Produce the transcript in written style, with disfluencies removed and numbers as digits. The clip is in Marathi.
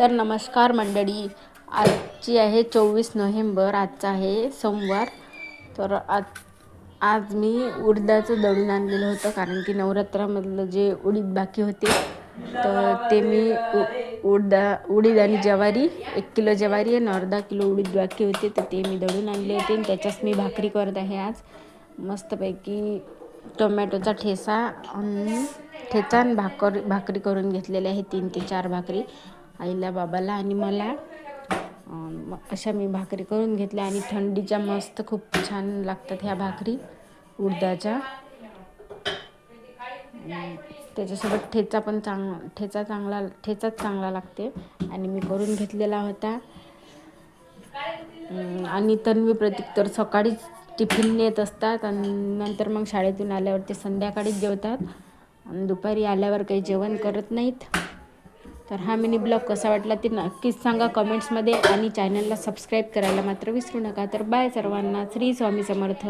तर नमस्कार मंडळी, आजची आहे 24 नोव्हेंबर. आजचा आहे सोमवार. तर आज मी उडदाचं दळून आणलेलं होतं, कारण की नवरात्रामधलं जे उडीद बाकी होते तर ते मी उडीद आणि ज्वारी 1 किलो ज्वारी आणि अर्धा किलो उडीद बाकी होते, तर ते मी दळून आणले होते आणि त्याच्याच मी भाकरी करत आहे आज. मस्तपैकी टोमॅटोचा ठेचा आणि भाकरी करून घेतलेल्या आहे. 3 ते 4 भाकरी आईला, बाबाला आणि मला. अशा मी भाकरी करून घेतल्या आणि थंडीच्या मस्त खूप छान लागतात ह्या भाकरी उडदाच्या. त्याच्यासोबत ठेचाच चांगला लागते आणि मी करून घेतलेला होता. आणि तन्वी, प्रतीक तर सकाळीच टिफिन नेत असतात आणि नंतर मग शाळेतून आल्यावर ते संध्याकाळीच जेवतात आणि दुपारी आल्यावर काही जेवण करत नाहीत. तर हा मिनी ब्लॉग कसा वाटला ते नक्कीच सांगा कमेंट्समध्ये आणि चॅनलला सबस्क्राईब करायला मात्र विसरू नका. तर बाय सर्वांना. श्री स्वामी समर्थ.